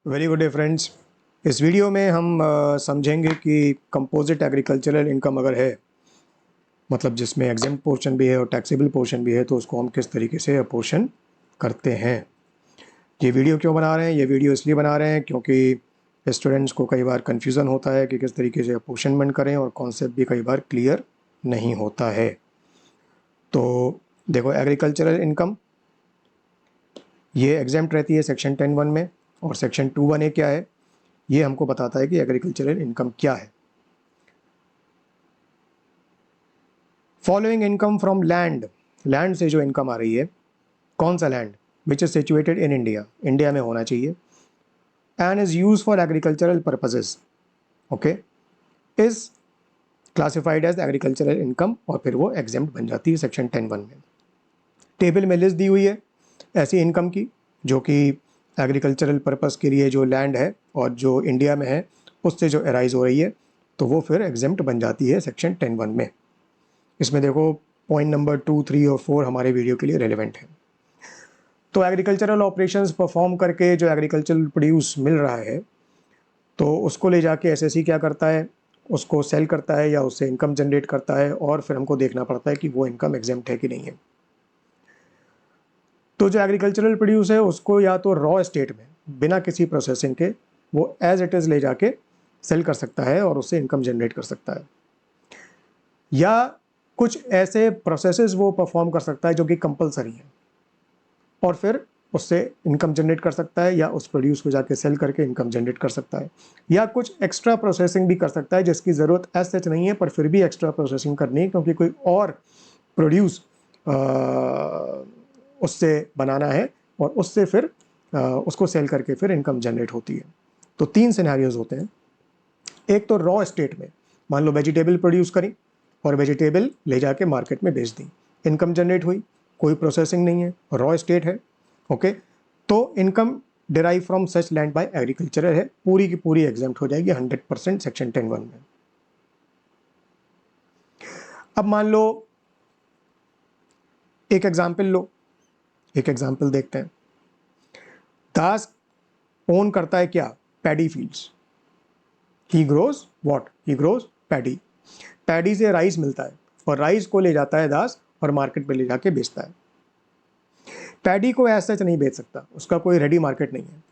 Very good day friends. इस video में हम समझेंगे कि कंपोजिट एग्रीकल्चरल इनकम अगर है, मतलब जिसमें एग्जेम्प्ट पोर्शन भी है और टैक्सेबल पोर्शन भी है, तो उसको हम किस तरीके से अपोर्शन करते हैं। ये वीडियो क्यों बना रहे हैं? ये वीडियो इसलिए बना रहे हैं क्योंकि स्टूडेंट्स को कई बार कन्फ्यूज़न होता है कि किस तरीके से अपोर्शनमेंट करें, और कॉन्सेप्ट भी कई बार क्लियर नहीं होता है। तो देखो, एग्रीकल्चरल इनकम ये एग्जेम्प्ट रहती है सेक्शन 10(1) में, और सेक्शन 2(1)(a) क्या है, ये हमको बताता है कि एग्रीकल्चरल इनकम क्या है। Following income from land, land से जो इनकम आ रही है, कौन सा land? Which is situated in India, India में होना चाहिए, and is use for agricultural purposes, okay, is classified as agricultural income, और फिर वो एग्जेम्प्ट बन जाती है सेक्शन 10(1) में। टेबल में लिस्ट दी हुई है ऐसी इनकम की जो कि एग्रीकल्चरल पर्पस के लिए जो लैंड है और जो इंडिया में है उससे जो अराइज हो रही है, तो वो फिर एग्जेम्प्ट बन जाती है सेक्शन 10(1) में। इसमें देखो, पॉइंट नंबर 2, 3 और 4 हमारे वीडियो के लिए रेलिवेंट है। तो एग्रीकल्चरल ऑपरेशंस परफॉर्म करके जो एग्रीकल्चरल प्रोड्यूस मिल रहा है, तो उसको ले जाके एसएससी क्या करता है, उसको सेल करता है या उससे इनकम जनरेट करता है, और फिर हमको देखना पड़ता है कि वो इनकम एग्जेम्प्ट है कि नहीं है। तो जो एग्रीकल्चरल प्रोड्यूस है उसको या तो रॉ स्टेट में बिना किसी प्रोसेसिंग के वो एज इट इज़ ले जाके सेल कर सकता है और उससे इनकम जनरेट कर सकता है, या कुछ ऐसे प्रोसेसेस वो परफॉर्म कर सकता है जो कि कंपलसरी हैं, और फिर उससे इनकम जनरेट कर सकता है, या उस प्रोड्यूस को जाके सेल करके इनकम जनरेट कर सकता है, या कुछ एक्स्ट्रा प्रोसेसिंग भी कर सकता है जिसकी ज़रूरत एज सच नहीं है, पर फिर भी एक्स्ट्रा प्रोसेसिंग करनी है क्योंकि कोई और प्रोड्यूस उससे बनाना है, और उससे फिर उसको सेल करके फिर इनकम जनरेट होती है। तो 3 सिनेरियोज होते हैं। एक तो रॉ स्टेट में, मान लो वेजिटेबल प्रोड्यूस करी और वेजिटेबल ले जाके मार्केट में बेच दी, इनकम जनरेट हुई, कोई प्रोसेसिंग नहीं है, रॉ स्टेट है, ओके, तो income derive from such land by agricultural है, पूरी की पूरी एग्जेम्प्ट हो जाएगी 100% सेक्शन 10(1) में। अब मान लो एक एग्जाम्पल लो, एक एग्जाम्पल देखते हैं। दास ओन करता है क्या? Paddy fields. He grows what? He grows paddy. Paddy से राइस मिलता है और राइस को ले जाता है दास और मार्केट में ले जाके बेचता है। पैडी को ऐसा नहीं बेच सकता, उसका कोई रेडी मार्केट नहीं है।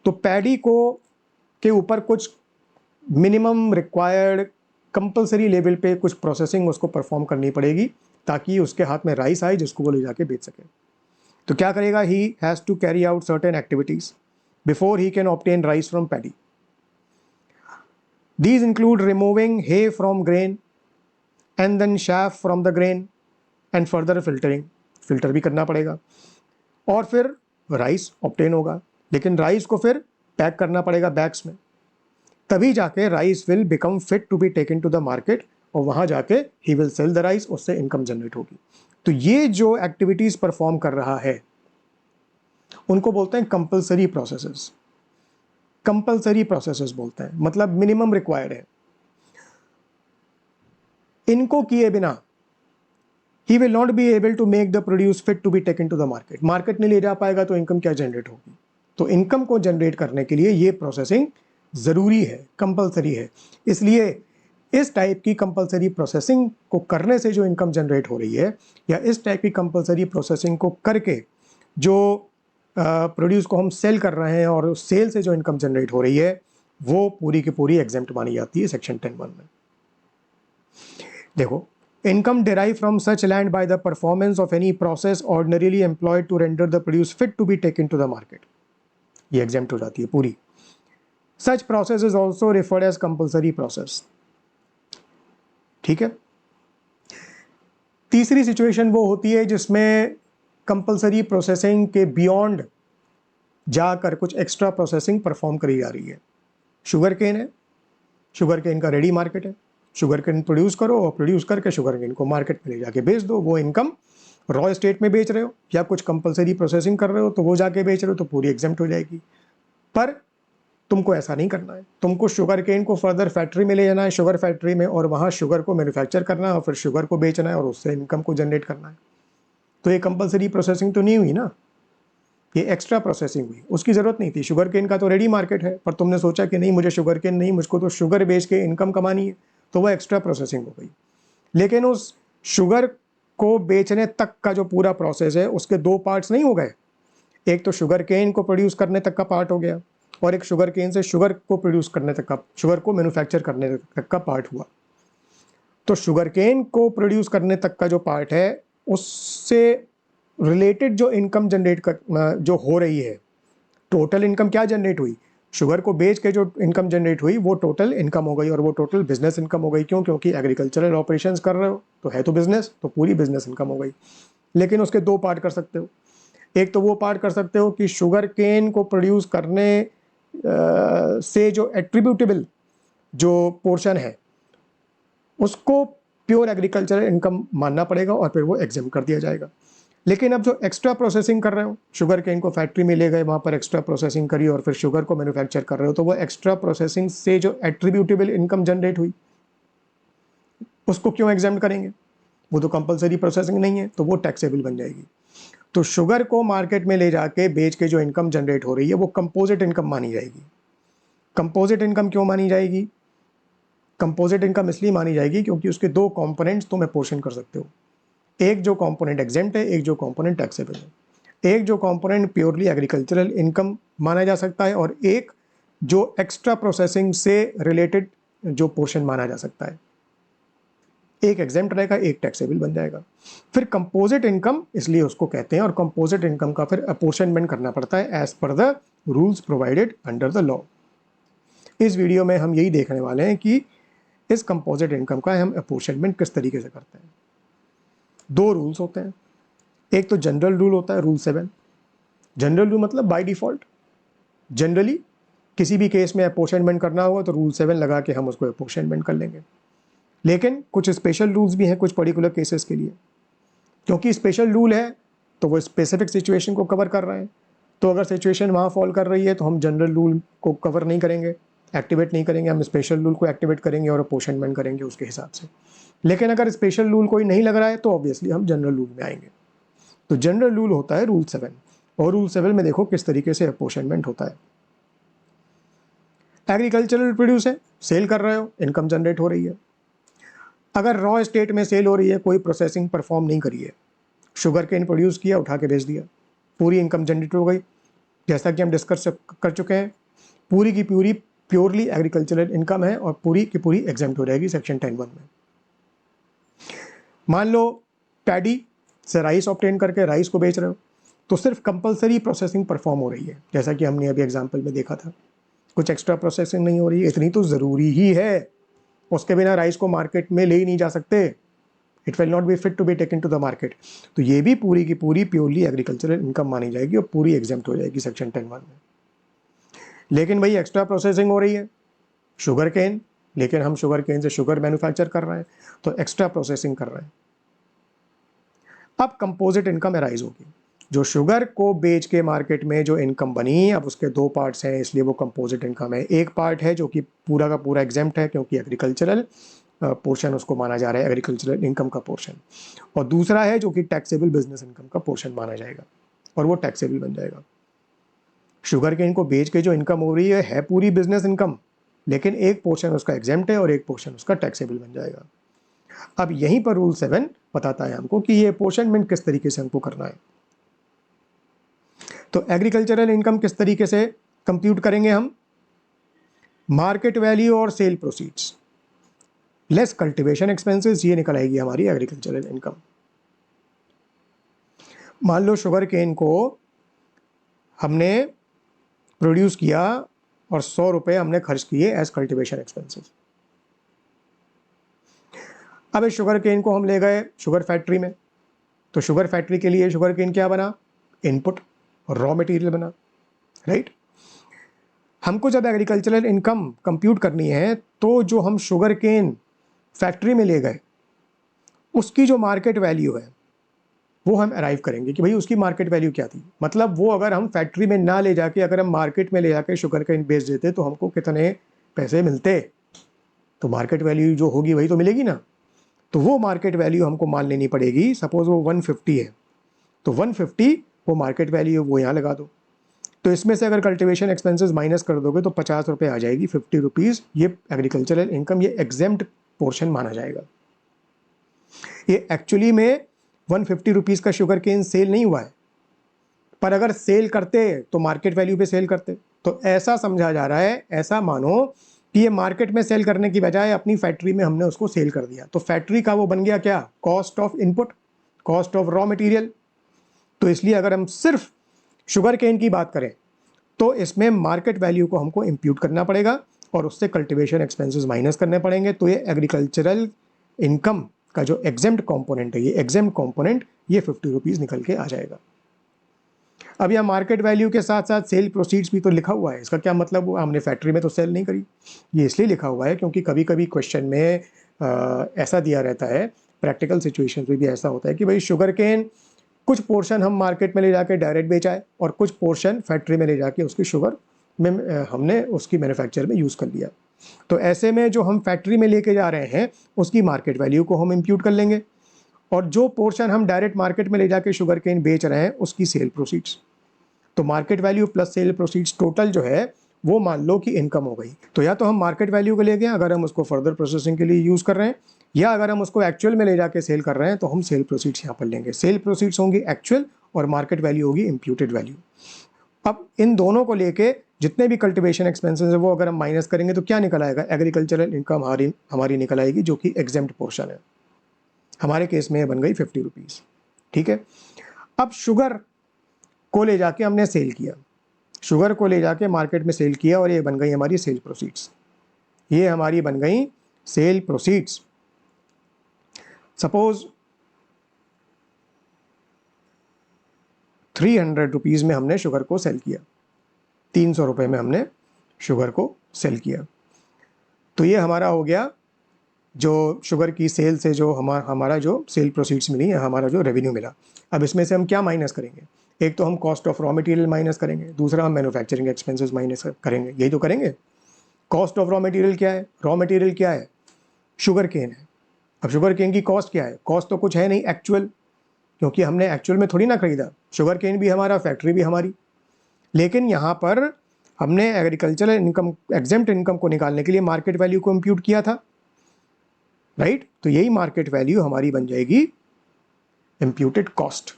तो पैडी को के ऊपर कुछ मिनिमम रिक्वायर्ड कंपलसरी लेवल पे कुछ प्रोसेसिंग उसको परफॉर्म करनी पड़ेगी ताकि उसके हाथ में राइस आए जिसको वो ले जाके बेच सके। तो क्या करेगा? He has to carry out certain activities before he can obtain rice from paddy. These include removing hay from grain and then chaff from the grain and further filtering. Filter भी करना पड़ेगा और फिर राइस ऑब्टेन होगा, लेकिन rice को फिर pack करना पड़ेगा बैग्स में, तभी जाके rice will become fit to be taken to the market, और वहां जाके ही विल सेल द राइस, उससे इनकम जनरेट होगी। तो ये जो एक्टिविटीज परफॉर्म कर रहा है उनको बोलते हैं कंपलसरी प्रोसेसेस। कंपलसरी प्रोसेसेस बोलते हैं, मतलब मिनिमम रिक्वायर्ड है। इनको किए बिना he will not be able to make the produce fit to be taken to the market. Market नहीं ले जा पाएगा तो इनकम क्या जनरेट होगी? तो इनकम को जनरेट करने के लिए ये प्रोसेसिंग ज़रूरी है, कंपलसरी है। इसलिए इस टाइप की कंपलसरी प्रोसेसिंग को करने से जो इनकम जनरेट हो रही है, या इस टाइप की कंपलसरी प्रोसेसिंग को करके जो प्रोड्यूस को हम सेल कर रहे हैं और उस सेल से जो इनकम जनरेट हो रही है, वो पूरी की पूरी एग्जेम्प्ट मानी जाती है सेक्शन 10(1) में। देखो, income derived from such land by the performance of any process ordinarily employed to render the produce fit to be taken to the market, ये exempt हो जाती है पूरी। Such process is also referred as compulsory process। ठीक है। तीसरी situation वो होती है जिसमें कंपलसरी प्रोसेसिंग के बियॉन्ड जाकर कुछ एक्स्ट्रा प्रोसेसिंग परफॉर्म करी जा रही है। शुगर केन है, शुगर केन का रेडी मार्केट है, शुगर केन प्रोड्यूस करो और प्रोड्यूस करके शुगर केन को मार्केट में ले जाके बेच दो, वो इनकम रॉ स्टेट में बेच रहे हो या कुछ कंपलसरी प्रोसेसिंग कर रहे हो तो वो जाके बेच रहे हो, तो पूरी एग्जेम्प्ट हो जाएगी। पर तुमको ऐसा नहीं करना है, तुमको शुगर केन को फर्दर फैक्ट्री में ले जाना है, शुगर फैक्ट्री में, और वहाँ शुगर को मैन्युफैक्चर करना है और फिर शुगर को बेचना है और उससे इनकम को जनरेट करना है। तो ये कंपलसरी प्रोसेसिंग तो नहीं हुई ना। ये एक्स्ट्रा प्रोसेसिंग हुई, उसकी ज़रूरत नहीं थी। शुगर केन का तो रेडी मार्केट है, पर तुमने सोचा कि नहीं मुझे शुगर केन नहीं, मुझको तो शुगर बेच के इनकम कमानी है, तो वो एक्स्ट्रा प्रोसेसिंग हो गई। लेकिन उस शुगर को बेचने तक का जो पूरा प्रोसेस है उसके दो पार्ट्स नहीं हो गए। एक तो शुगर केन को प्रोड्यूस करने तक का पार्ट हो गया, और एक शुगर केन से शुगर को प्रोड्यूस करने तक का, शुगर को मैन्युफैक्चर करने तक का पार्ट हुआ। तो शुगर केन को प्रोड्यूस करने तक का जो पार्ट है उससे रिलेटेड जो इनकम जनरेट कर जो हो रही है, टोटल इनकम क्या जनरेट हुई, शुगर को बेच के जो इनकम जनरेट हुई वो टोटल इनकम हो गई, और वो टोटल बिजनेस इनकम हो गई। क्यों? क्योंकि एग्रीकल्चरल ऑपरेशंस कर रहे हो तो है तो बिजनेस, तो पूरी बिजनेस इनकम हो गई। लेकिन उसके दो पार्ट कर सकते हो। एक तो वो पार्ट कर सकते हो कि शुगर केन को प्रोड्यूस करने से जो एट्रीब्यूटेबल जो पोर्शन है उसको प्योर एग्रीकल्चरल इनकम मानना पड़ेगा, और फिर वो एग्जाम कर दिया जाएगा। लेकिन अब जो एक्स्ट्रा प्रोसेसिंग कर रहे हो, शुगर केन को फैक्ट्री में ले गए, वहाँ पर एक्स्ट्रा प्रोसेसिंग करी और फिर शुगर को मैन्युफैक्चर कर रहे हो, तो वो एक्स्ट्रा प्रोसेसिंग से जो एट्रीब्यूटेबल इनकम जनरेट हुई उसको क्यों एग्जाम करेंगे? वो तो कंपलसरी प्रोसेसिंग नहीं है, तो वो टैक्सेबल बन जाएगी। तो शुगर को मार्केट में ले जाके बेच के जो इनकम जनरेट हो रही है वो कंपोजिट इनकम मानी जाएगी। कंपोजिट इनकम क्यों मानी जाएगी? कंपोजिट इनकम इसलिए मानी जाएगी क्योंकि उसके दो कंपोनेंट्स तुम अपोर्शन कर सकते हो। एक जो कंपोनेंट एग्जेम्प्ट है, एक जो कंपोनेंट टैक्सेबल है। एक जो कंपोनेंट प्योरली एग्रीकल्चरल इनकम माना जा सकता है, और एक जो एक्स्ट्रा प्रोसेसिंग से रिलेटेड जो पोर्शन माना जा सकता है। एक एग्जेम्प्ट रहेगा, एक टैक्सेबल बन जाएगा। फिर कंपोजिट इनकम इसलिए उसको कहते हैं, और कंपोजिट इनकम का फिर अपोर्शनमेंट करना पड़ता है as per the rules provided under the law. इस वीडियो में हम यही देखने वाले हैं कि इस कंपोजिट इनकम का हम अपोर्शनमेंट किस तरीके से करते हैं। दो रूल्स होते हैं। एक तो जनरल रूल होता है, रूल 7। जनरल रूल मतलब बाय डिफॉल्ट जनरली किसी भी केस में अपोर्शनमेंट करना होगा तो रूल 7 लगा के हम उसको अपोर्शनमेंट कर लेंगे। लेकिन कुछ स्पेशल रूल्स भी हैं कुछ पर्टिकुलर केसेस के लिए। क्योंकि स्पेशल रूल है तो वो स्पेसिफिक सिचुएशन को कवर कर रहे हैं, तो अगर सिचुएशन वहाँ फॉल कर रही है तो हम जनरल रूल को कवर नहीं करेंगे, एक्टिवेट नहीं करेंगे, हम स्पेशल रूल को एक्टिवेट करेंगे और अपोर्शनमेंट करेंगे उसके हिसाब से। लेकिन अगर स्पेशल रूल कोई नहीं लग रहा है तो ऑब्वियसली हम जनरल रूल में आएंगे। तो जनरल रूल होता है रूल 7, और रूल 7 में देखो किस तरीके से अपोर्शनमेंट होता है। एग्रीकल्चरल प्रोड्यूस है, सेल कर रहे हो, इनकम जनरेट हो रही है। अगर रॉ स्टेट में सेल हो रही है, कोई प्रोसेसिंग परफॉर्म नहीं करी है, शुगर केन प्रोड्यूस किया, उठा के बेच दिया, पूरी इनकम जनरेट हो गई। जैसा कि हम डिस्कस कर चुके हैं, पूरी की पूरी प्योरली एग्रीकल्चरल इनकम है और पूरी की पूरी एग्जेम्प्ट हो जाएगी सेक्शन 10(1) में। मान लो पैडी से राइस ऑब्टेन करके राइस को बेच रहे हो, तो सिर्फ कंपलसरी प्रोसेसिंग परफॉर्म हो रही है, जैसा कि हमने अभी एग्जांपल में देखा था। कुछ एक्स्ट्रा प्रोसेसिंग नहीं हो रही है, इतनी तो ज़रूरी ही है, उसके बिना राइस को मार्केट में ले ही नहीं जा सकते। It will not be fit to be taken to the market. तो ये भी पूरी की पूरी प्योरली एग्रीकल्चरल इनकम मानी जाएगी और पूरी एग्जेम्प्ट हो जाएगी सेक्शन 10(1) में। लेकिन भाई एक्स्ट्रा प्रोसेसिंग हो रही है शुगर केन, लेकिन हम शुगर केन से शुगर मैन्युफैक्चर कर रहे हैं, तो एक्स्ट्रा प्रोसेसिंग कर रहे हैं। अब कंपोजिट इनकम अराइज होगी, जो शुगर को बेच के मार्केट में जो इनकम बनी, अब उसके दो पार्ट्स हैं, इसलिए वो कंपोजिट इनकम है। एक पार्ट है जो कि पूरा का पूरा एग्जेम्प्ट है क्योंकि एग्रीकल्चरल पोर्शन उसको माना जा रहा है, एग्रीकल्चरल इनकम का पोर्शन, और दूसरा है जो कि टैक्सेबल बिजनेस इनकम का पोर्शन माना जाएगा और वो टैक्सेबल बन जाएगा। शुगर केन को बेच के जो इनकम हो रही है पूरी बिजनेस इनकम, लेकिन एक पोर्शन उसका एग्जेम्प्ट है और एक पोर्शन उसका टैक्सेबल बन जाएगा। अब यहीं पर रूल 7 बताता है हमको कि ये अपोर्शनमेंट किस तरीके से हमको करना है। तो एग्रीकल्चरल इनकम किस तरीके से कंप्यूट करेंगे हम? मार्केट वैल्यू और sale proceeds less cultivation expenses, ये निकल आएगी हमारी एग्रीकल्चरल इनकम। मान लो शुगर केन को हमने प्रोड्यूस किया और 100 रुपये हमने खर्च किए एज कल्टीवेशन एक्सपेंसेस। अब इस शुगर केन को हम ले गए शुगर फैक्ट्री में, तो शुगर फैक्ट्री के लिए शुगर केन क्या बना? इनपुट और रॉ मटेरियल बना, राइट। हमको जब एग्रीकल्चरल इनकम कंप्यूट करनी है तो जो हम शुगर केन फैक्ट्री में ले गए उसकी जो मार्केट वैल्यू है वो हम अराइव करेंगे कि भाई उसकी मार्केट वैल्यू क्या थी। मतलब वो अगर हम फैक्ट्री में ना ले जाके अगर हम मार्केट में ले जाके शुगर केन बेच देते तो हमको कितने पैसे मिलते, तो मार्केट वैल्यू जो होगी वही तो मिलेगी ना। तो वो मार्केट वैल्यू हमको मान लेनी पड़ेगी। सपोज वो 150 है, तो 150 वो मार्केट वैल्यू वो यहाँ लगा दो। तो इसमें से अगर कल्टिवेशन एक्सपेंसेस माइनस कर दोगे तो 50 रुपये आ जाएगी, 50 रुपीज़ ये एग्रीकल्चरल इनकम, ये एग्जेम्प्ट पोर्शन माना जाएगा। ये एक्चुअली में 150 रुपीज़ का शुगर केन सेल नहीं हुआ है, पर अगर सेल करते तो मार्केट वैल्यू पे सेल करते। तो ऐसा समझा जा रहा है, ऐसा मानो कि ये मार्केट में सेल करने की बजाय अपनी फैक्ट्री में हमने उसको सेल कर दिया, तो फैक्ट्री का वो बन गया क्या, cost of input, cost of raw material. तो इसलिए अगर हम सिर्फ शुगर केन की बात करें तो इसमें मार्केट वैल्यू को हमको इम्प्यूट करना पड़ेगा और उससे कल्टीवेशन एक्सपेंसेस माइनस करने पड़ेंगे। तो ये एग्रीकल्चरल इनकम का जो एग्जेम्प्ट कंपोनेंट है, ये एग्जेम्प्ट कंपोनेंट ये 50 रुपीज़ निकल के आ जाएगा। अब यह मार्केट वैल्यू के साथ साथ सेल प्रोसीड्स भी तो लिखा हुआ है। इसका क्या मतलब हुआ, हमने फैक्ट्री में तो सेल नहीं करी। ये इसलिए लिखा हुआ है क्योंकि कभी कभी क्वेश्चन में ऐसा दिया रहता है, प्रैक्टिकल सिचुएशन में भी ऐसा होता है कि भाई शुगर केन कुछ पोर्शन हम मार्केट में ले जाके डायरेक्ट बेचा है और कुछ पोर्शन फैक्ट्री में ले जाके उसकी शुगर में हमने उसकी मैन्युफैक्चर में यूज़ कर लिया। तो ऐसे में जो हम फैक्ट्री में लेके जा रहे हैं उसकी मार्केट वैल्यू को हम इम्प्यूट कर लेंगे और जो पोर्शन हम डायरेक्ट मार्केट में ले जाके शुगर केन बेच रहे हैं उसकी सेल प्रोसीड्स। तो market value plus sale proceeds total जो है वो मान लो कि इनकम हो गई। तो या तो हम मार्केट वैल्यू को ले गए अगर हम उसको फर्दर प्रोसेसिंग के लिए यूज़ कर रहे हैं, या अगर हम उसको एक्चुअल में ले जाके सेल कर रहे हैं तो हम सेल प्रोसीड्स यहाँ पर लेंगे। सेल प्रोसीड्स होंगी एक्चुअल और मार्केट वैल्यू होगी इम्प्यूटेड वैल्यू। अब इन दोनों को लेके जितने भी कल्टिवेशन एक्सपेंसेस है वो अगर हम माइनस करेंगे तो क्या निकल आएगा, एग्रीकल्चरल इनकम हमारी निकल आएगी जो कि एग्जेम्प्ट पोर्शन है। हमारे केस में बन गई 50 रुपीज़। ठीक है, अब शुगर को ले जाके हमने सेल किया, शुगर को ले जाके मार्केट में सेल किया और ये बन गई हमारी सेल प्रोसीड्स। ये हमारी बन गई सेल प्रोसीड्स। सपोज 300 रुपीज़ में हमने शुगर को सेल किया, 300 रुपये में हमने शुगर को सेल किया। तो ये हमारा हो गया जो शुगर की सेल से जो हमारा जो सेल प्रोसीड्स मिली या हमारा जो रेवेन्यू मिला। अब इसमें से हम क्या माइनस करेंगे, एक तो हम cost of raw material minus करेंगे, दूसरा हम मैन्युफैक्चरिंग एक्सपेंसेस माइनस करेंगे। यही तो करेंगे। कॉस्ट ऑफ रॉ मटेरियल क्या है, रॉ मटेरियल क्या है, शुगर केन है। अब शुगर केन की कॉस्ट क्या है, कॉस्ट तो कुछ है नहीं एक्चुअल, क्योंकि हमने एक्चुअल में थोड़ी ना खरीदा, शुगर केन भी हमारा, फैक्ट्री भी हमारी। लेकिन यहाँ पर हमने एग्रीकल्चरल इनकम, एग्जेम्प्ट इनकम को निकालने के लिए मार्केट वैल्यू को इम्प्यूट किया था, राइट। तो यही मार्केट वैल्यू हमारी बन जाएगी इम्प्यूटेड कॉस्ट।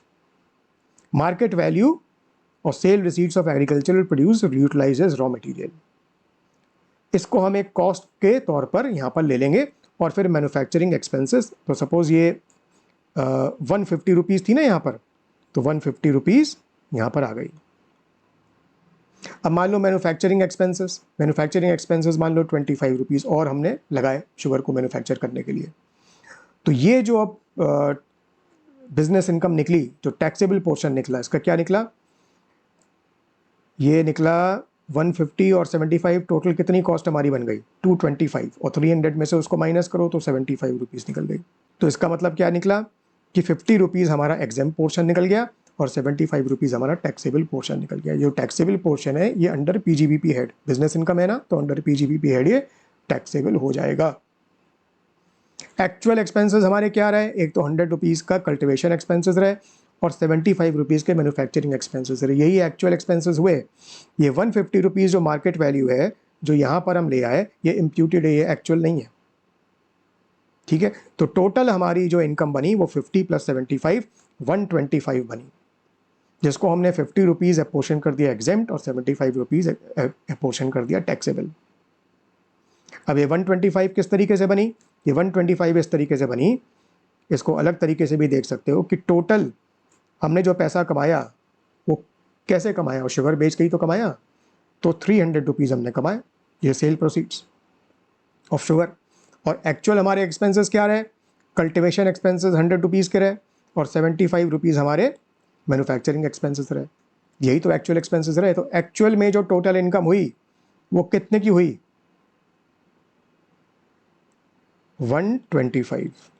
मार्केट वैल्यू और sale receipts of agricultural produce utilises raw material, इसको हम एक कॉस्ट के तौर पर यहाँ पर ले लेंगे। और फिर मैन्युफैक्चरिंग एक्सपेंसेस, तो सपोज ये 150 रुपीज़ थी ना यहाँ पर, तो 150 रुपीज़ यहाँ पर आ गई। अब मान लो मैन्युफैक्चरिंग एक्सपेंसेस मान लो 25 रुपीज़ और हमने लगाए शुगर को मैन्युफैक्चर करने के लिए। तो ये जो अब बिजनेस इनकम निकली, जो टैक्सेबल पोर्शन निकला, इसका क्या निकला, ये निकला 150 और 75, टोटल कितनी कॉस्ट हमारी बन गई 225, और 300 में से उसको माइनस करो तो 75 रुपीज़ निकल गई। तो इसका मतलब क्या निकला कि 50 रुपीज़ हमारा एग्जेम्प्ट पोर्शन निकल गया और 75 रुपीज़ हमारा टैक्सेबल पोर्शन निकल गया। जो टैक्सेबल पोर्शन है ये under PGBP head, business income है ना, तो अंडर पीजीबीपी हेड ये टैक्सेबल हो जाएगा। एक्चुअल एक्सपेंसेस हमारे क्या रहे, एक तो 100 रुपीज़ का कल्टिवेशन एक्सपेंसेस रहे और 75 रुपीज़ के मैन्युफैक्चरिंग एक्सपेंसेस रहे, यही एक्चुअल एक्सपेंसेस हुए। ये 150 रुपीज़ जो मार्केट वैल्यू है जो यहाँ पर हम ले आए, ये इम्प्यूटेड है, ये एक्चुअल नहीं है। ठीक है, तो टोटल हमारी जो इनकम बनी वो 50 + 75 125 बनी, जिसको हमने 50 रुपीज़ अपोर्शन कर दिया एग्जेम्प्ट और 75 रुपीज़ अपोर्शन कर दिया टैक्सेबल। अब ये 125 किस तरीके से बनी, ये 125 इस तरीके से बनी, इसको अलग तरीके से भी देख सकते हो कि टोटल हमने जो पैसा कमाया वो कैसे कमाया, और शुगर बेच के ही तो कमाया। तो 300 रुपीज़ हमने कमाए, ये सेल प्रोसीड्स ऑफ शुगर। और एक्चुअल हमारे एक्सपेंसेस क्या रहे, कल्टिवेशन एक्सपेंसेस 100 रुपीज़ के रहे और 75 रुपीज़ हमारे मैन्युफैक्चरिंग एक्सपेंसेस रहे, यही तो एक्चुअल एक्सपेंसेस रहे। तो एक्चुअल में जो टोटल इनकम हुई वो कितने की हुई, 125,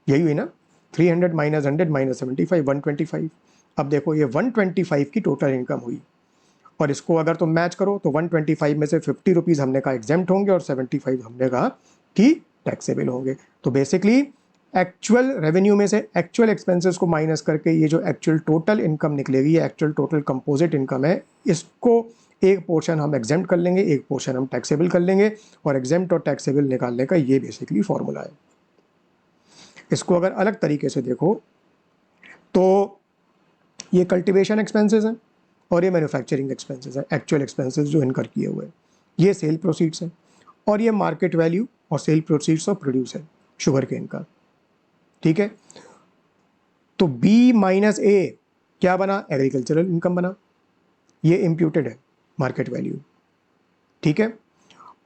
यही हुई ना, 300 - 100 - 75 125। अब देखो ये 125 की टोटल इनकम हुई, और इसको अगर तुम मैच करो तो 125 में से 50 रुपीज़ हमने कहा एग्जेम्प्ट होंगे और 75 हमने कहा कि टैक्सेबल होंगे। तो बेसिकली एक्चुअल रेवेन्यू में से एक्चुअल एक्सपेंसेस को माइनस करके ये जो एक्चुअल टोटल इनकम निकलेगी, ये एक्चुअल टोटल कंपोजिट इनकम है, इसको एक पोर्शन हम एग्जेम्प्ट कर लेंगे, एक पोर्शन हम टैक्सेबल कर लेंगे, और एग्जेम्प्ट और टैक्सेबल निकालने का ये बेसिकली फॉर्मूला है। इसको अगर अलग तरीके से देखो तो ये कल्टीवेशन एक्सपेंसेस हैं और ये मैन्युफैक्चरिंग एक्सपेंसेस हैं, एक्चुअल एक्सपेंसेस जो इनकर किए हुए हैं। ये सेल प्रोसीड्स हैं और ये मार्केट वैल्यू और सेल प्रोसीड्स ऑफ प्रोड्यूस है शुगर केन का। ठीक है, तो बी माइनस ए क्या बना? एग्रीकल्चरल इनकम बना, ये इम्प्यूटेड है मार्केट वैल्यू। ठीक है,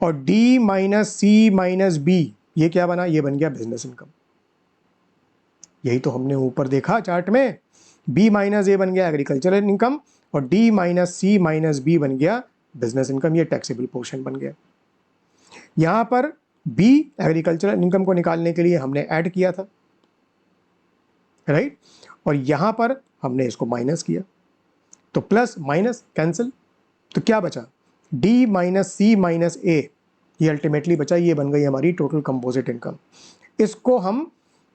और डी माइनस सी माइनस बी ये क्या बना? ये बन गया बिजनेस इनकम। यही तो हमने ऊपर देखा चार्ट में, बी माइनस ए बन गया एग्रीकल्चरल इनकम और डी माइनस सी माइनस बी बन गया बिजनेस इनकम, ये टैक्सेबल पोर्शन बन गया। यहां पर बी एग्रीकल्चरल इनकम को निकालने के लिए हमने ऐड किया था, राइट, और यहां पर हमने इसको माइनस किया, तो प्लस माइनस कैंसिल, तो क्या बचा? डी माइनस सी माइनस ए, ये अल्टीमेटली बचा, ये बन गई हमारी टोटल कंपोजिट इनकम। इसको हम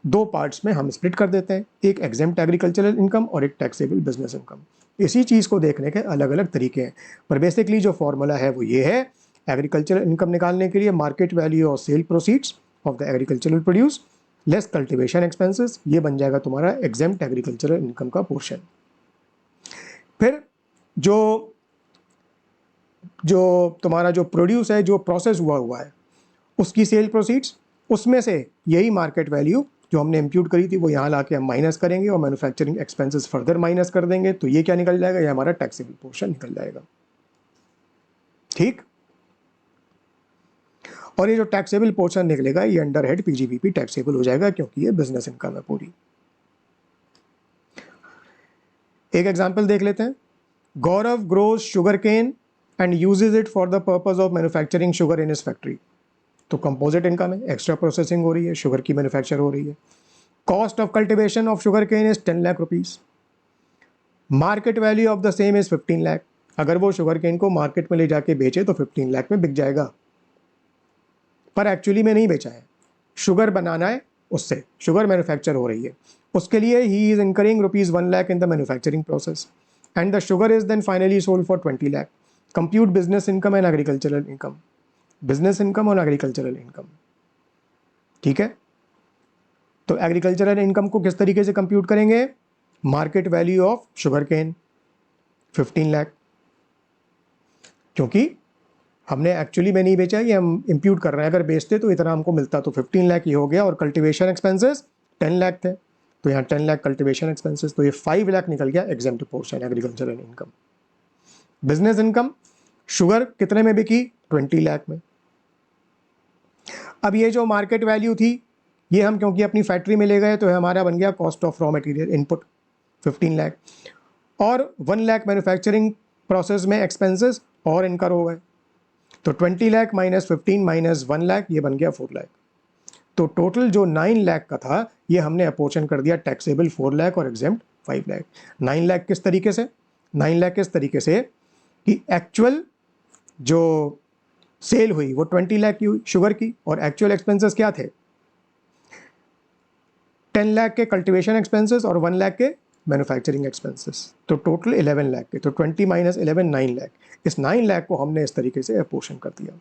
दो पार्ट्स में हम स्प्लिट कर देते हैं, एक एग्जेम्प्ट एग्रीकल्चरल इनकम और एक टैक्सेबल बिजनेस इनकम। इसी चीज़ को देखने के अलग अलग तरीके हैं, पर बेसिकली जो फॉर्मूला है वो ये है, एग्रीकल्चरल इनकम निकालने के लिए मार्केट वैल्यू और sale proceeds of the agricultural produce less cultivation expenses, ये बन जाएगा तुम्हारा एग्जेम्प्ट एग्रीकल्चरल इनकम का पोर्शन। फिर जो जो तुम्हारा जो प्रोड्यूस है, जो प्रोसेस हुआ है, उसकी सेल प्रोसीड्स, उसमें से यही मार्केट वैल्यू जो हमने इंप्यूट करी थी वो यहाँ ला के हम माइनस करेंगे और मैन्युफैक्चरिंग एक्सपेंसेस फर्दर माइनस कर देंगे, तो ये क्या निकल जाएगा? ये हमारा टैक्सेबल पोर्शन निकल जाएगा। ठीक, और ये जो टैक्सेबल पोर्शन निकलेगा ये अंडर हेड पीजीबीपी टैक्सेबल हो जाएगा, क्योंकि ये बिजनेस इनकम है पूरी। एक एग्जांपल देख लेते हैं। Gaurav grows sugar cane and uses it for the purpose of manufacturing sugar in his factory, तो कंपोजिट इनकम है, एक्स्ट्रा प्रोसेसिंग हो रही है, शुगर की मैन्युफैक्चर हो रही है। Cost of cultivation of sugar cane is 10 lakh rupees, market value of the same is 15 lakh. अगर वो शुगर केन को मार्केट में ले जाके बेचे तो 15 लाख में बिक जाएगा, पर एक्चुअली में नहीं बेचा है, शुगर बनाना है, उससे शुगर मैन्युफैक्चर हो रही है, उसके लिए he is incurring rupees 1 lakh in the manufacturing process and the sugar is then finally sold for 20 lakh. Compute business income and agricultural income, business income और एग्रीकल्चरल इनकम। ठीक है, तो एग्रीकल्चरल इनकम को किस तरीके से कंप्यूट करेंगे? Market value of sugar cane 15 lakh, क्योंकि हमने एक्चुअली में नहीं बेचा, ये हम इंप्यूट कर रहे हैं, अगर बेचते तो इतना हमको मिलता, तो 15 लाख ये हो गया, और कल्टीवेशन एक्सपेंसेस 10 लाख थे, तो यहाँ 10 लाख कल्टीवेशन एक्सपेंसेस, तो ये 5 लाख निकल गया exempt portion agricultural income. Business income, sugar कितने में बिकी? 20 लाख में। अब ये जो मार्केट वैल्यू थी ये हम क्योंकि अपनी फैक्ट्री में ले गए, तो हमारा बन गया cost of raw material input 15 lakh, और 1 लाख मैन्युफैक्चरिंग प्रोसेस में एक्सपेंसेस और इनकर हो गए, तो 20 लाख माइनस 15 माइनस 1 लाख, ये बन गया 4 लाख। तो टोटल जो 9 लाख का था ये हमने अपोर्शन कर दिया टैक्सेबल 4 लाख और एग्जेम्प्ट 5 लाख। 9 लाख किस तरीके से? 9 लाख इस तरीके से कि एक्चुअल जो सेल हुई वो 20 लाख की हुई शुगर की, और एक्चुअल एक्सपेंसेस क्या थे? 10 लाख के कल्टीवेशन एक्सपेंसेस और 1 लाख के मैन्युफैक्चरिंग एक्सपेंसेस, तो टोटल 11 लाख के, तो 20 माइनस 11 9 लाख। इस 9 लाख को हमने इस तरीके से अपोर्शन कर दिया।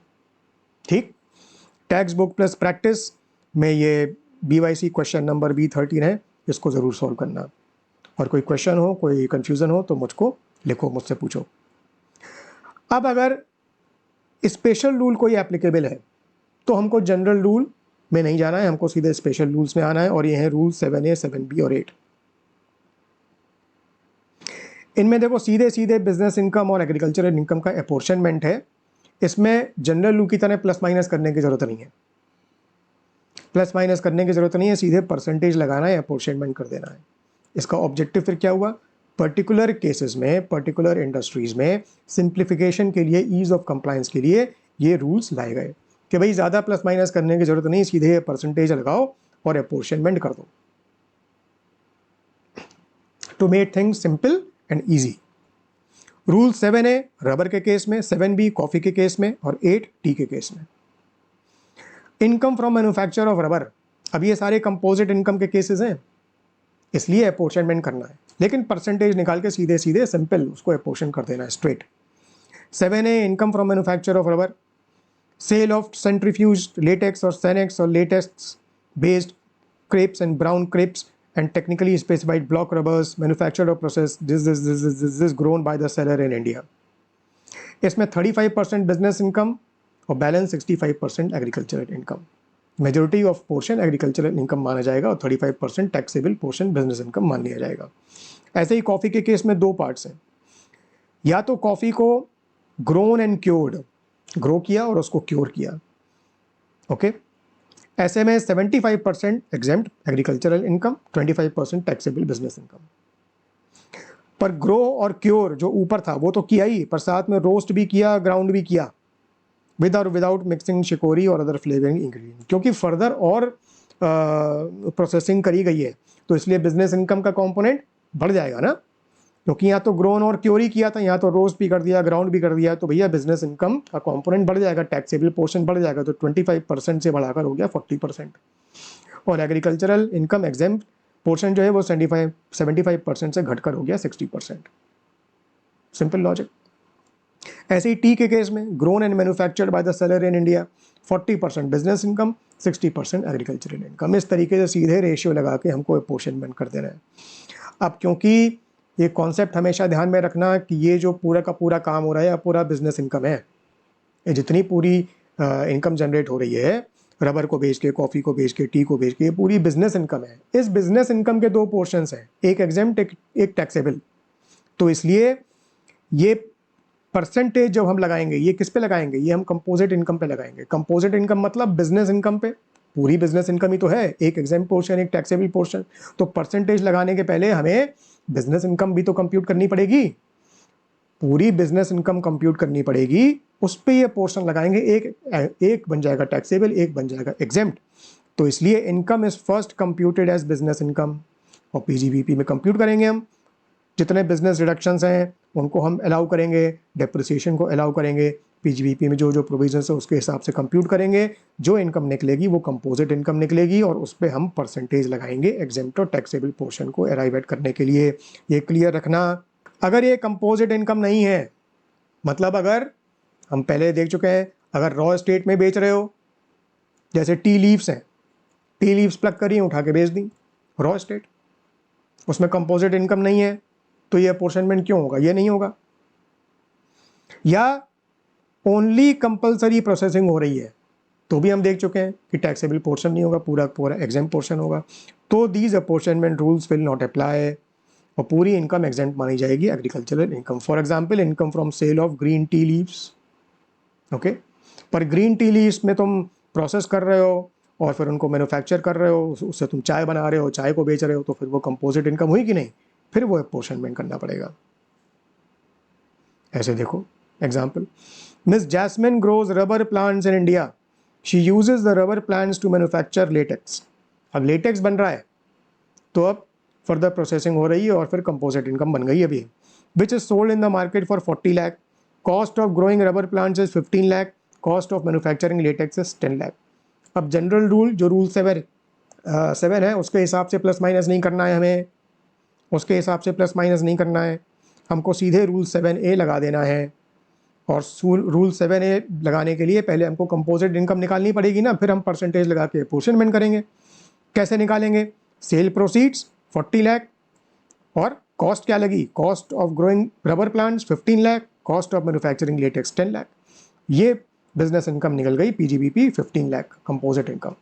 ठीक, टैक्स बुक प्लस प्रैक्टिस में ये BYC क्वेश्चन नंबर B13 है, इसको ज़रूर सॉल्व करना, और कोई क्वेश्चन हो, कोई कन्फ्यूज़न हो तो मुझको लिखो, मुझसे पूछो। अब अगर स्पेशल रूल कोई एप्लीकेबल है तो हमको जनरल रूल में नहीं जाना है, हमको सीधे स्पेशल रूल्स में आना है, और ये हैं रूल 7A 7B और 8। इनमें देखो सीधे सीधे बिजनेस इनकम और एग्रीकल्चरल इनकम का अपोर्शनमेंट है, इसमें जनरल रूल की तरह प्लस माइनस करने की जरूरत नहीं है, प्लस माइनस करने की जरूरत नहीं है, सीधे परसेंटेज लगाना है, अपोर्शनमेंट कर देना है। इसका ऑब्जेक्टिव फिर क्या हुआ? पर्टिकुलर केसेस में, पर्टिकुलर इंडस्ट्रीज में सिंप्लीफिकेशन के लिए, ईज ऑफ कंप्लायंस के लिए ये रूल्स लाए गए कि भाई ज़्यादा प्लस माइनस करने की जरूरत नहीं, सीधे परसेंटेज लगाओ और अपोर्शनमेंट कर दो, to make things simple and easy. Rule 7A rubber के केस में, 7B कॉफी के केस में, और 8 टी के केस में। Income from manufacture of rubber अब ये सारे कंपोजिट इनकम के केसेस हैं, इसलिए अपोर्शनमेंट करना है, लेकिन परसेंटेज निकाल के सीधे सीधे सिंपल उसको अपोर्शन कर देना है straight. 7A income from manufacture of rubber, sale of centrifuged latex और सेनेक्स और latex based crepes and brown crepes and technically specified block rubbers manufactured or processed this is grown by the seller in India। इसमें 35% business income और balance 65% agricultural income. Majority of portion agricultural income माना जाएगा और 35% taxable portion business income मान लिया जाएगा। ऐसे ही coffee के केस में दो पार्ट्स हैं, या तो कॉफ़ी को ग्रोन एंड क्योर्ड, ग्रो किया और उसको क्योर किया, ओके। ऐसे में 75% exempt agricultural income, 25% taxable business income. पर ग्रो और क्योर जो ऊपर था वो तो किया ही, पर साथ में रोस्ट भी किया, ग्राउंड भी किया, विद और विदाउट मिक्सिंग शिकोरी और अदर फ्लेवरिंग इंग्रेडिएंट, क्योंकि फर्दर और प्रोसेसिंग करी गई है, तो इसलिए बिजनेस इनकम का कंपोनेंट बढ़ जाएगा ना, क्योंकि यहाँ तो ग्रोन और क्योरी किया था, यहाँ तो रोस्ट भी कर दिया, ग्राउंड भी कर दिया, तो भैया बिजनेस इनकम का कंपोनेंट बढ़ जाएगा, टैक्सेबल पोर्शन बढ़ जाएगा, तो 25% से बढ़ाकर हो गया 40%। और एग्रीकल्चरल इनकम एग्जेम्प्ट पोर्शन जो है वो 75% से घटकर हो गया 60%। Simple logic. ऐसे ही टी के केस में grown and manufactured by the seller in India, 40% business income, 60% agricultural income. इस तरीके से सीधे रेशियो लगा के हमको अपोर्शनमेंट कर देना है। अब क्योंकि ये कॉन्सेप्ट हमेशा ध्यान में रखना कि ये जो पूरा का पूरा काम हो रहा है, पूरा बिजनेस इनकम है, ये जितनी पूरी इनकम जनरेट हो रही है रबर को बेच के, कॉफ़ी को बेच के, टी को बेच के, ये पूरी बिजनेस इनकम है। इस बिजनेस इनकम के दो पोर्शंस हैं, एक एग्जेम्प्ट एक टैक्सेबल। तो इसलिए ये परसेंटेज जब हम लगाएंगे, ये किस पे लगाएंगे, ये हम कंपोजिट इनकम पे लगाएंगे। कंपोजिट इनकम मतलब बिजनेस इनकम पे, पूरी बिजनेस इनकम ही तो है, एक एग्जेम्प्ट पोर्शन एक टैक्सेबल पोर्शन। तो परसेंटेज लगाने के पहले हमें बिजनेस इनकम भी तो कंप्यूट करनी पड़ेगी, पूरी बिजनेस इनकम कंप्यूट करनी पड़ेगी, उस पे ये पोर्शन लगाएंगे, एक बन जाएगा टैक्सेबल, एक बन जाएगा एग्जेम्प्ट। तो इसलिए income is first computed as business income, और पीजीबीपी में कंप्यूट करेंगे हम जितने बिजनेस रिडक्शंस हैं उनको हम अलाउ करेंगे, डेप्रिसिएशन को अलाउ करेंगे, पीजीबीपी में जो जो प्रोविजंस है उसके हिसाब से कंप्यूट करेंगे, जो इनकम निकलेगी वो कंपोजिट इनकम निकलेगी, और उस पर हम परसेंटेज लगाएंगे एग्जेम्प्ट और टैक्सेबल पोर्शन को अराइवेट करने के लिए। ये क्लियर रखना। अगर ये कंपोजिट इनकम नहीं है, मतलब अगर हम पहले देख चुके हैं, अगर रॉ स्टेट में बेच रहे हो, जैसे टी लीव्स हैं, टी लीव्स प्लग करी उठा के बेच दी, रॉ स्टेट, उसमें कंपोजिट इनकम नहीं है, तो ये अपोर्शनमेंट क्यों होगा, ये नहीं होगा। या ओनली कंपलसरी प्रोसेसिंग हो रही है, तो भी हम देख चुके हैं कि टैक्सेबल पोर्शन नहीं होगा, पूरा पूरा एग्जेम्प्ट पोर्शन होगा, तो these apportionment rules will not apply, और पूरी इनकम एग्जेम्प्ट मानी जाएगी agricultural income. For example income from sale of green tea leaves, okay. पर ग्रीन टी लीव्स में तुम प्रोसेस कर रहे हो और फिर उनको मैन्युफैक्चर कर रहे हो, उससे तुम चाय बना रहे हो, चाय को बेच रहे हो, तो फिर वो कंपोजिट इनकम हुई कि नहीं, फिर वो अपोर्शनमेंट करना पड़ेगा। ऐसे देखो example, miss Jasmine grows rubber plants in India, she uses the rubber plants to manufacture latex. अब लेटेक्स बन रहा है, तो अब फर्दर प्रोसेसिंग हो रही है और फिर कंपोजिट इनकम बन गई अभी, which is sold in the market for 40 lakh, cost of growing rubber plants is 15 lakh, cost of manufacturing latex is 10 lakh. अब जनरल रूल जो रूल 7 है उसके हिसाब से प्लस माइनस नहीं करना है हमें, उसके हिसाब से प्लस माइनस नहीं करना है, हमको सीधे रूल 7A लगा देना है। और रूल 7A लगाने के लिए पहले हमको कंपोजिट इनकम निकालनी पड़ेगी ना, फिर हम परसेंटेज लगा के अपोर्शनमेंट करेंगे। कैसे निकालेंगे, सेल प्रोसीड्स 40 लाख, और कॉस्ट क्या लगी, cost of growing rubber plants 15 lakh, cost of manufacturing latex 10 lakh, ये बिजनेस इनकम निकल गई पीजीबीपी 15 लाख कंपोजिट इनकम।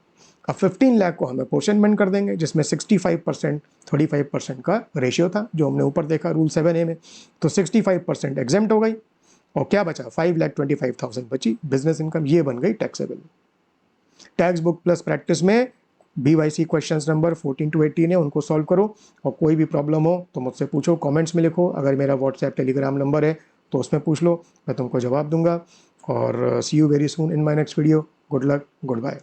अब 15 लाख को हम अपोर्शनमेंट कर देंगे, जिसमें 65% 35% का रेशियो था जो हमने ऊपर देखा रूल 7A में, तो 65% एग्जेम्प्ट हो गई, और क्या बचा 5,25,000 बची बिजनेस इनकम, ये बन गई taxable. Tax book plus practice में BYC क्वेश्चन नंबर 14 to 18 है, उनको सॉल्व करो, और कोई भी प्रॉब्लम हो तो मुझसे पूछो, कमेंट्स में लिखो, अगर मेरा व्हाट्सएप टेलीग्राम नंबर है तो उसमें पूछ लो, मैं तुमको जवाब दूंगा। और see you very soon in my next video. Good luck, good bye.